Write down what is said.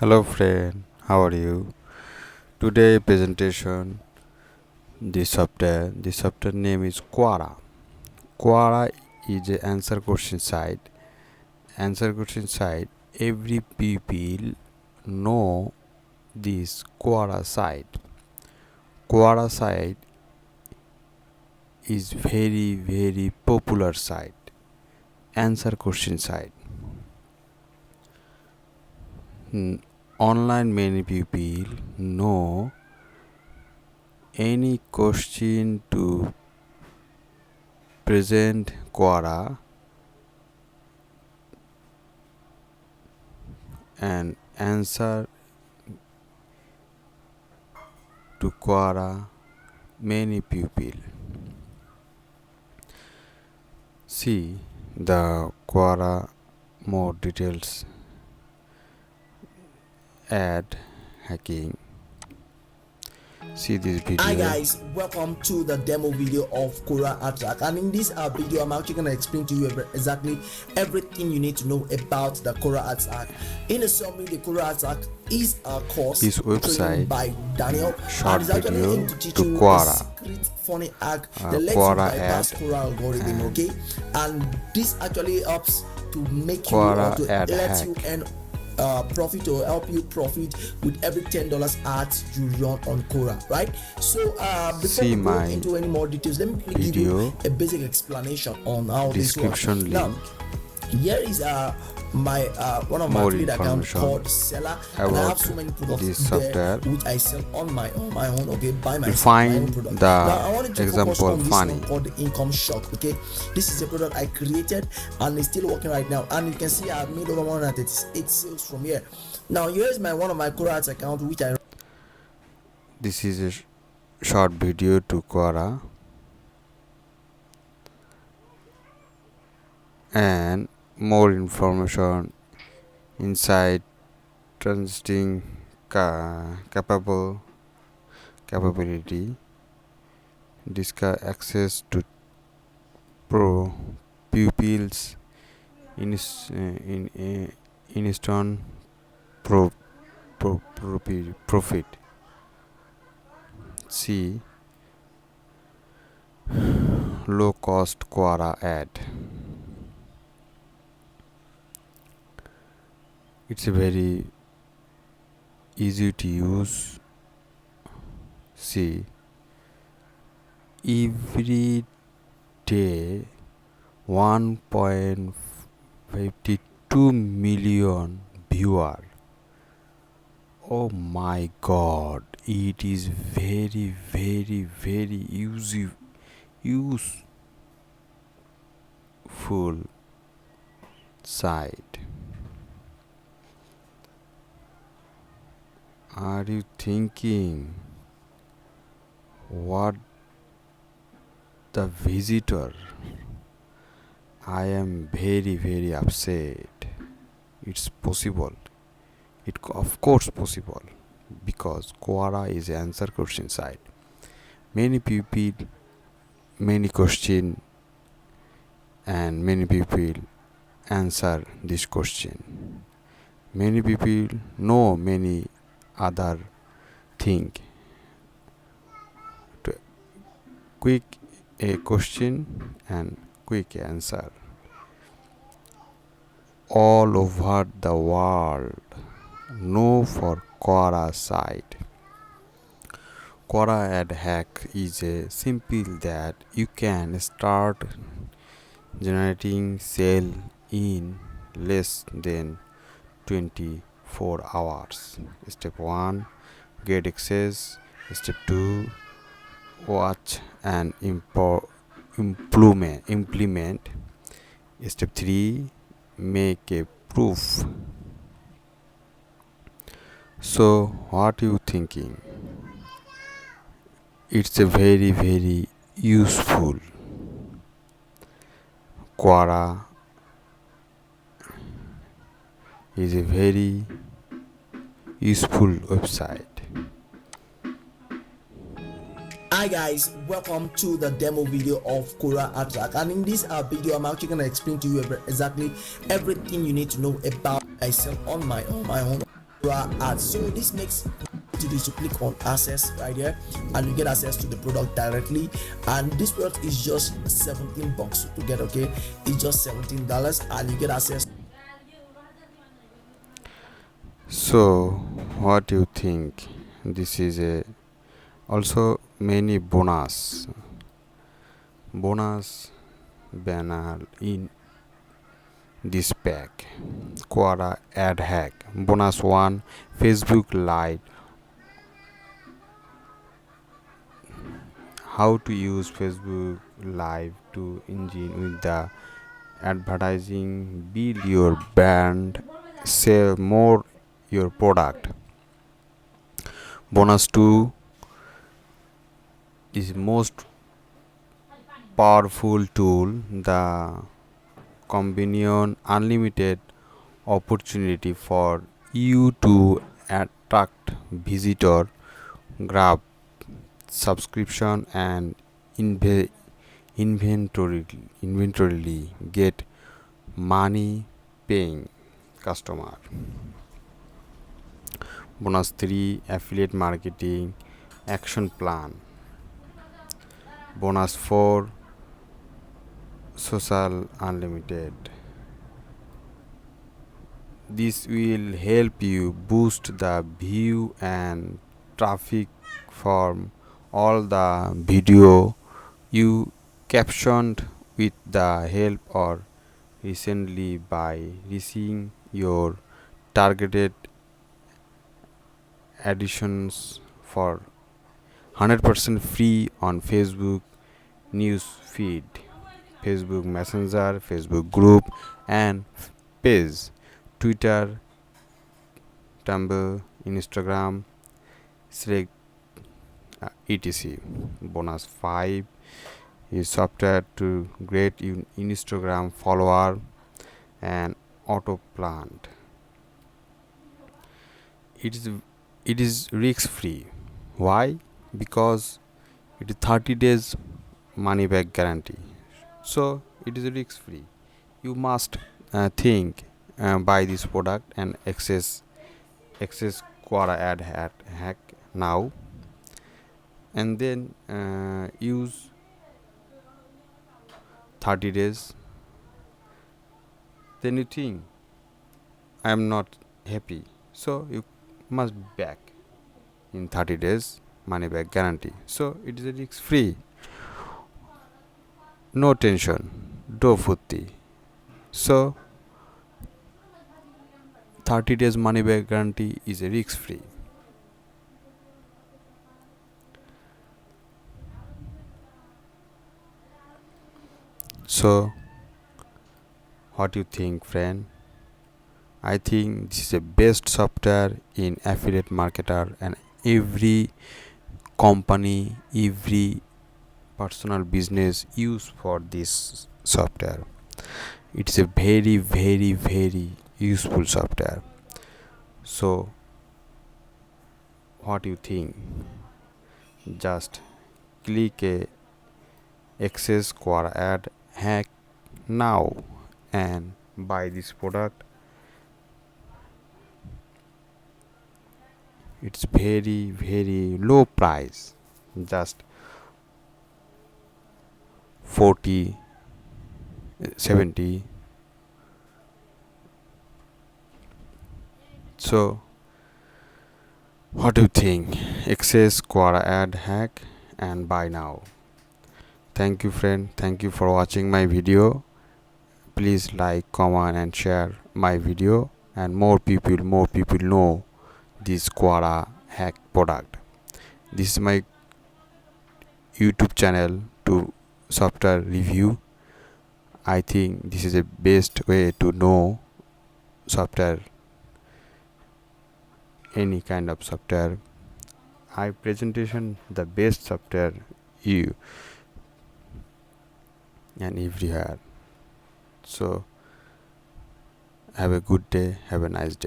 Hello friend, how are you? Today presentation the software name is Quora. Quora is a answer question site. Every people know this Quora site. Quora site is very popular site. Answer question site. Online many people know any question to present Quora and answer to Quora many people. See the Quora more details. Ad hacking. See this video. Hi guys, welcome to the demo video of Quora attack, and in this video I'm actually going to explain to you exactly everything you need to know about the Quora attack. In a summary, the Quora attack is a course This website by Daniel short and is actually video aimed to teach to you Quora. a secret funny hack that lets Quora you bypass ad Quora algorithm, okay? And this actually helps to make Quora you or to ad let hack. you earn profit or help you profit with every $10 ads you run on Quora, right? So before See we go my into any more details, let me quickly give you a basic explanation on how this works. description Now, link here is my one of my more affiliate accounts information called Seller, and I have about so many products this there software. which I sell on my own, okay, by You myself, my own find product. the Now I wanted to focus example on this funny. one called the income shock, okay? This is a product I created and it's still working right now, and you can see I've made over 138 sales from here. Now here is one of my Quora account which I This is a short video to Quora and more information inside transiting capability, discuss access to pro pupils instant profit. See low cost Quora ad. It's a very easy to use. See, every day 1.52 million viewer. Oh my god, it is very useful site. Are you thinking what the visitor? I am very upset. It's possible. It of course possible because Quora is an answer question site. Many people, many question, and many people answer this question. Many people know many other thing. Quick a question and quick answer. All over the world know for Quora site. Quora ad hack is a simple that you can start generating sale in less than 24 hours. Step 1, get access. Step 2, watch and implement. Step 3, make a proof. So what you thinking? It's a very useful. Quora is a very useful website. Hi guys, welcome to the demo video of Quora attack, and in this video I'm actually going to explain to you exactly everything you need to know about myself on my own. Quora ads. So this makes to do is to click on access right here, and you get access to the product directly. And this product is just $17 to get. Okay, it's just $17, and you get access. So what do you think? This is a also many bonus banner in this pack. Quora ad hack bonus 1, Facebook Live. How to use Facebook Live to engine with the advertising, build your brand, sell more your product. Bonus 2 is most powerful tool, the convenient unlimited opportunity for you to attract visitor, grab subscription, and inventory get money paying customer. Bonus 3, affiliate marketing action plan. Bonus 4, social unlimited. This will help you boost the view and traffic from all the video you captioned with the help or recently by reaching your targeted additions for 100% free on Facebook news feed, Facebook Messenger, Facebook group and page, Twitter, Tumblr, Instagram, select etc. Bonus 5 is software to get Instagram follower and auto plant. It is risk free. Why? Because it is 30 days money back guarantee. So it is risk free. You must think buy this product and access Quora ad hack now, and then use 30 days. Then you think I am not happy, so you must back in 30 days money back guarantee. So it is a risk free, no tension, do futti. So 30 days money back guarantee is a risk free. So what do you think, friend? I think this is the best software in affiliate marketer, and every company, every personal business use for this software. It's a very very useful software. So what do you think? Just click a access Quora ad hack now and buy this product. It's very low price, just 40 70. So what do you think? Access Quora ad hack and buy now. Thank you, friend. Thank you for watching my video. Please like, comment and share my video, and more people know this Quora hack product. This is my YouTube channel to software review. I think this is the best way to know software, any kind of software. I presentation the best software you and everywhere. So have a good day, have a nice day.